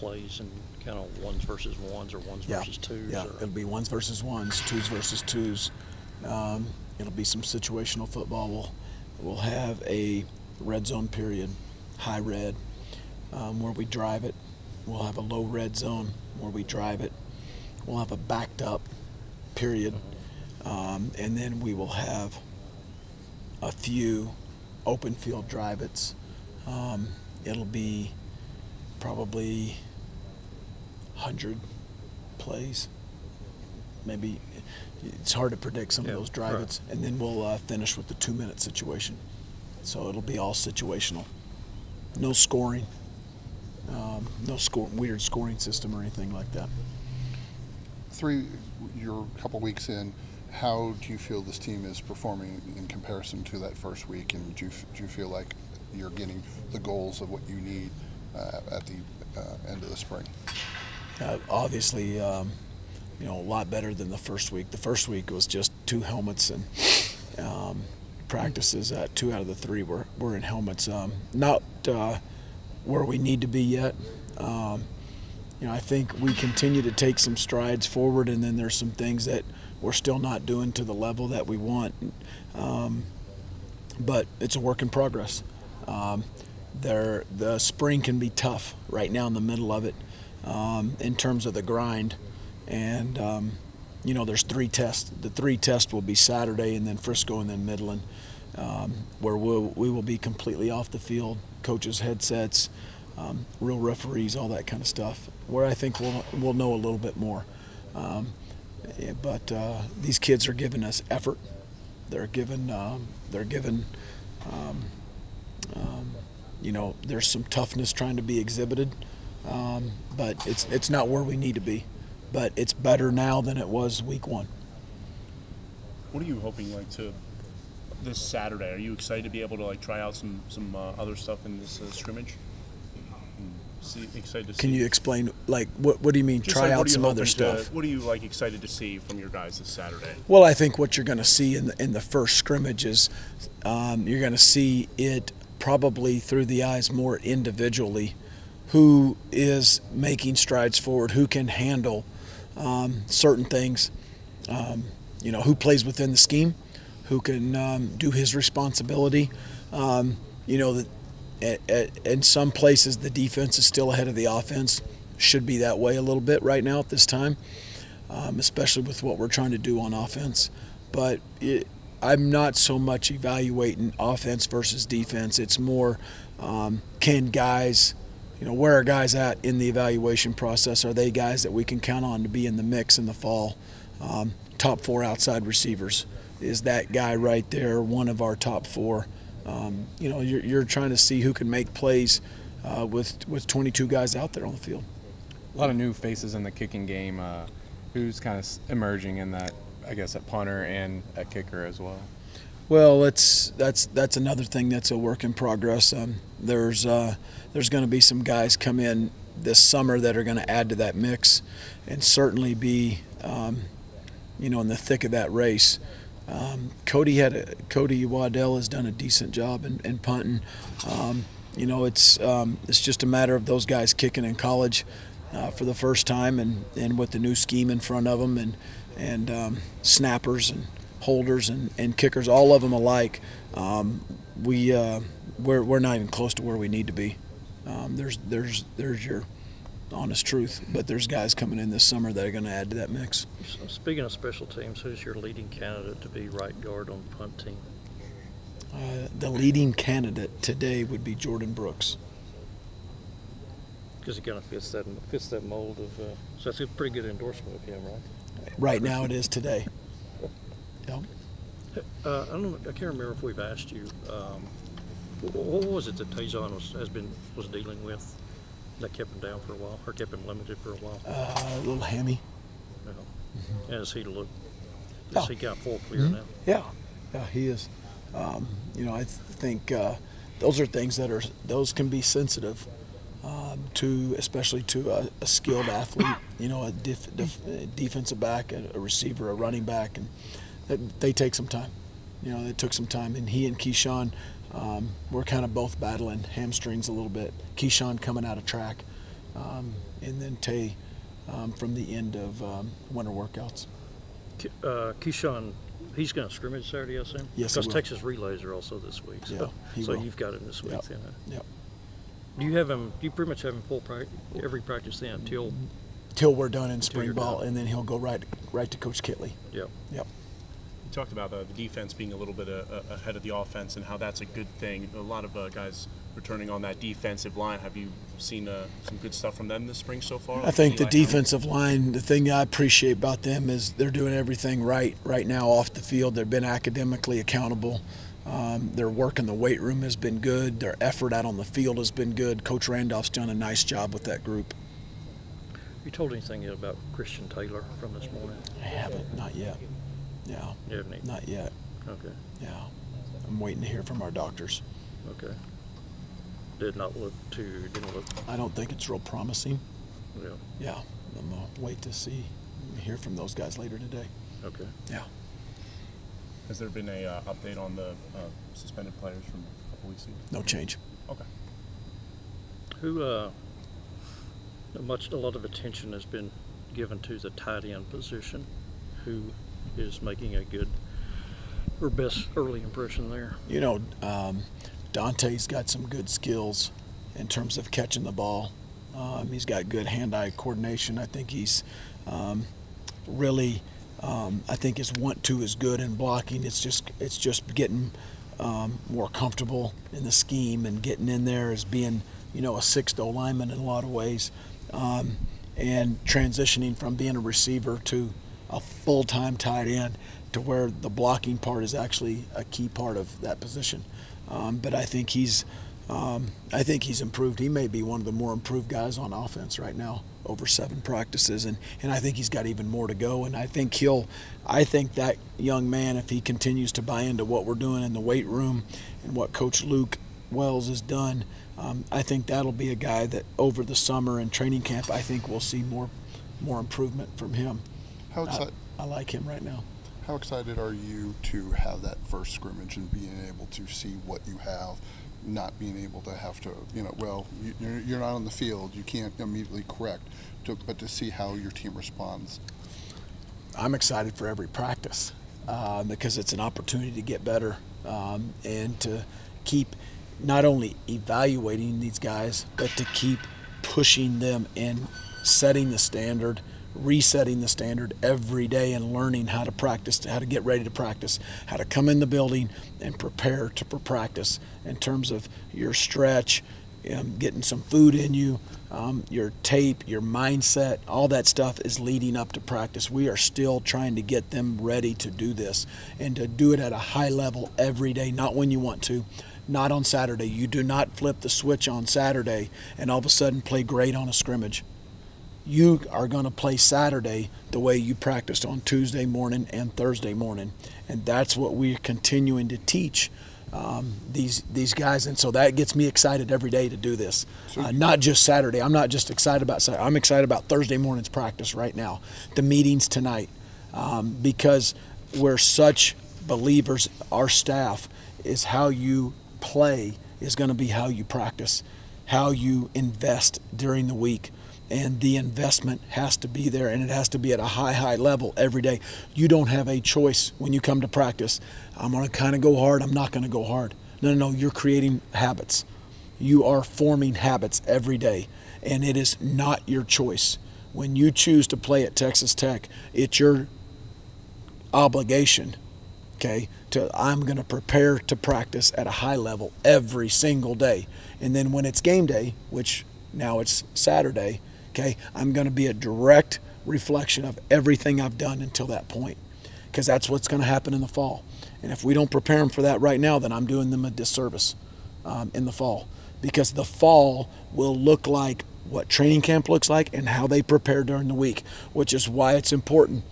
plays and kind of ones versus ones or ones versus twos? Yeah, it'll be ones versus ones, twos versus twos. It'll be some situational football. We'll have a red zone period, high red, where we drive it. We'll have a low red zone where we drive it. We'll have a backed up period, and then we will have a few open field drive-its. It'll be probably 100 plays. Maybe it's hard to predict some of those drive-its, right. And then we'll finish with the 2-minute situation. So it'll be all situational. No scoring. No weird scoring system or anything like that. You're a couple weeks in. How do you feel this team is performing in comparison to that first week? And do you feel like you're getting the goals of what you need at the end of the spring? Obviously, a lot better than the first week. The first week was just 2 helmets and practices. 2 out of the 3 were in helmets. Not where we need to be yet. I think we continue to take some strides forward, and then there's some things that we're still not doing to the level that we want. But it's a work in progress. The spring can be tough right now in the middle of it in terms of the grind. And, there's 3 tests. The 3 tests will be Saturday, and then Frisco, and then Midland, where we will be completely off the field, coaches' headsets, real referees, all that kind of stuff, where I think we'll know a little bit more. But these kids are giving us effort. They're given there's some toughness trying to be exhibited, but it's not where we need to be. But it's better now than it was week 1. What are you hoping to this Saturday? Are you excited to be able to try out some other stuff in this scrimmage? Excited to see. Can you explain what do you mean? Just try out some other stuff. What are you excited to see from your guys this Saturday? Well, I think what you're going to see in the first scrimmage is you're going to see it probably through the eyes more individually. Who is making strides forward? Who can handle certain things? Who plays within the scheme? Who can do his responsibility? In some places, the defense is still ahead of the offense. Should be that way a little bit right now at this time, especially with what we're trying to do on offense. But I'm not so much evaluating offense versus defense. It's more can guys, where are guys at in the evaluation process? Are they guys that we can count on to be in the mix in the fall? Top 4 outside receivers. Is that guy right there one of our top 4? You're trying to see who can make plays with 22 guys out there on the field. A lot of new faces in the kicking game. Who's kind of emerging in that, I guess, at punter and at kicker as well? Well, that's another thing that's a work in progress. There's going to be some guys come in this summer that are going to add to that mix, and certainly be in the thick of that race. Cody Waddell has done a decent job in punting. It's just a matter of those guys kicking in college for the first time, and with the new scheme in front of them, and snappers and holders and kickers, all of them alike. We're not even close to where we need to be. There's your honest truth, but there's guys coming in this summer that are going to add to that mix. So speaking of special teams, who's your leading candidate to be right guard on the punt team? The leading candidate today would be Jordan Brooks. Because he kind of fits that mold of. So that's a pretty good endorsement of him, right? Right now, it is today. Yep. I can't remember if we've asked you. What was it that Tajon was dealing with that kept him down for a while, or kept him limited for a while? A little hammy. No. Mm-hmm. As he looked, is he got full clear now? Yeah, he is. I think those are things those can be sensitive especially to a skilled athlete. A defensive back, a receiver, a running back, and they take some time. It took some time, and he and Keyshawn were kind of both battling hamstrings a little bit. Keyshawn coming out of track, and then Tay from the end of winter workouts. Keyshawn, he's going to scrimmage Saturday, I assume? Yes, he because will. Texas relays are also this week. So, Yeah, he so will. you've got him this week Yep. then. Huh? Yep. Do you have him? Do you pretty much have him full every practice then until? Till we're done in spring you're ball, done. and then he'll go right to Coach Kitley. Yep. Yep. You talked about the defense being a little bit ahead of the offense and how that's a good thing. A lot of guys returning on that defensive line. Have you seen some good stuff from them this spring so far? I think the Eli defensive line, the thing I appreciate about them is they're doing everything right now off the field. They've been academically accountable. Their work in the weight room has been good. Their effort out on the field has been good. Coach Randolph's done a nice job with that group. You told anything yet about Christian Taylor from this morning? I haven't, not yet. Yeah, You haven't? Even? not yet. Okay. Yeah, I'm waiting to hear from our doctors. Okay. Didn't look. I don't think it's real promising. Yeah. Yeah, I'm gonna wait to hear from those guys later today. Okay. Yeah. Has there been a update on the suspended players from a couple weeks ago? No change. Okay. Who? A lot of attention has been given to the tight end position. Who is making a good or best early impression there? You know, Dante's got some good skills in terms of catching the ball. He's got good hand-eye coordination. I think he's really. I think his want-to is good in blocking. It's just getting more comfortable in the scheme and getting in there as being, a sixth O lineman in a lot of ways, and transitioning from being a receiver to a full-time tight end to where the blocking part is actually a key part of that position. But I think he's improved. He may be one of the more improved guys on offense right now over 7 practices, and I think he's got even more to go. And I think that young man, if he continues to buy into what we're doing in the weight room and what Coach Luke Wells has done, I think that'll be a guy that over the summer and training camp, I think we'll see more improvement from him. How excited? I like him right now. How excited are you to have that first scrimmage and being able to see what you have, not being able to have to, you're not on the field, you can't immediately correct, but to see how your team responds? I'm excited for every practice because it's an opportunity to get better and to keep not only evaluating these guys, but to keep pushing them and setting the standard, resetting the standard every day and learning how to practice, how to get ready to practice, how to come in the building and prepare to practice in terms of your stretch, getting some food in you, your tape, your mindset, all that stuff is leading up to practice. We are still trying to get them ready to do this and to do it at a high level every day, not when you want to, not on Saturday. You do not flip the switch on Saturday and all of a sudden play great on a scrimmage. You are going to play Saturday the way you practiced on Tuesday morning and Thursday morning. And that's what we're continuing to teach these guys. And so that gets me excited every day to do this. Not just Saturday. I'm not just excited about Saturday. I'm excited about Thursday morning's practice right now, the meetings tonight, because we're such believers, our staff, is how you play is going to be how you practice, how you invest during the week. And the investment has to be there, and it has to be at a high level every day. You don't have a choice when you come to practice. I'm going to kind of go hard. I'm not going to go hard. No. You're creating habits. You are forming habits every day, and it is not your choice. When you choose to play at Texas Tech, it's your obligation, okay, I'm going to prepare to practice at a high level every single day. And then when it's game day, which now it's Saturday, okay, I'm going to be a direct reflection of everything I've done until that point, because that's what's going to happen in the fall. And if we don't prepare them for that right now, then I'm doing them a disservice in the fall, because the fall will look like what training camp looks like and how they prepare during the week, which is why it's important.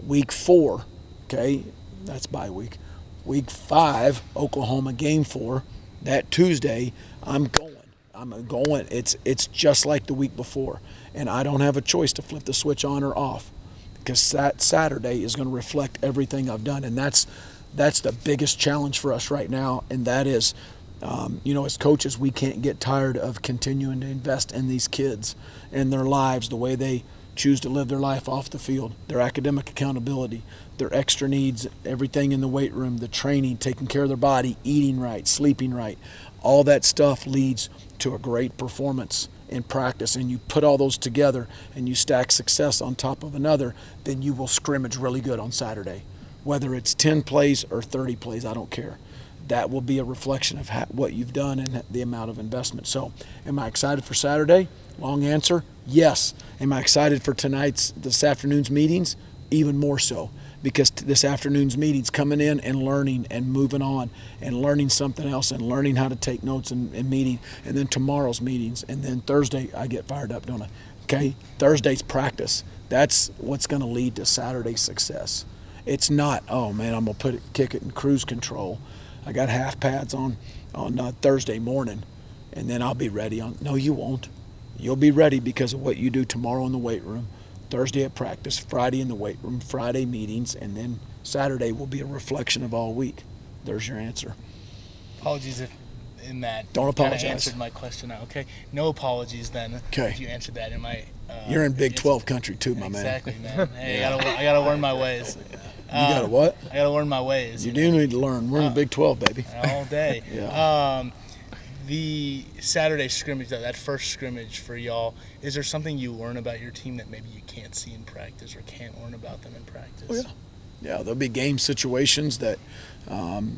Week 4, okay, that's bye week. Week 5, Oklahoma game 4, that Tuesday, I'm going. It's just like the week before. And I don't have a choice to flip the switch on or off, because that Saturday is going to reflect everything I've done. And that's the biggest challenge for us right now, and that is You know, as coaches, we can't get tired of continuing to invest in these kids and their lives, the way they choose to live their life off the field, their academic accountability, their extra needs, everything in the weight room, the training, taking care of their body, eating right, sleeping right. All that stuff leads to a great performance in practice, and you put all those together and you stack success on top of another, then you will scrimmage really good on Saturday. Whether it's 10 plays or 30 plays, I don't care. That will be a reflection of what you've done and the amount of investment. So am I excited for Saturday? Long answer, yes. Am I excited for this afternoon's meetings? Even more so, because this afternoon's meetings, coming in and learning and moving on and learning something else and learning how to take notes and meeting, and then tomorrow's meetings, and then Thursday I get fired up, don't I? Okay, Thursday's practice. That's what's going to lead to Saturday's success. It's not, oh man, I'm going to kick it in cruise control. I got half pads on Thursday morning, and then I'll be ready. No, you won't. You'll be ready because of what you do tomorrow in the weight room, Thursday at practice, Friday in the weight room, Friday meetings, and then Saturday will be a reflection of all week. There's your answer. Apologies if in that don't apologize. Kinda answered my question. Okay, no apologies then. Okay, you answered that in my. You're in Big 12 country too, my man. Exactly, man. Hey, I gotta learn my ways. You gotta what? I gotta learn my ways. You do need to learn. We're in the Big 12, baby. All day. Yeah. The Saturday scrimmage, that first scrimmage for y'all, is there something you learn about your team that maybe you can't see in practice or can't learn about them in practice? Oh, yeah. Yeah, there'll be game situations that,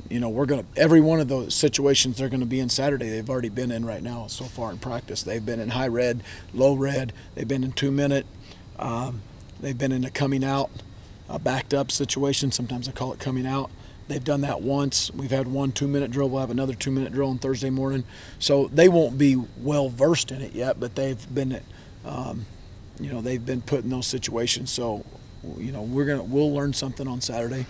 you know, every one of those situations they're going to be in Saturday, they've already been in right now so far in practice. They've been in high red, low red. They've been in 2-minute. They've been in a coming out, a backed up situation. Sometimes I call it coming out. They've done that once. We've had one 2-minute drill. We'll have another 2-minute drill on Thursday morning. So they won't be well versed in it yet, but they've been, you know, they've been put in those situations. So, you know, we'll learn something on Saturday.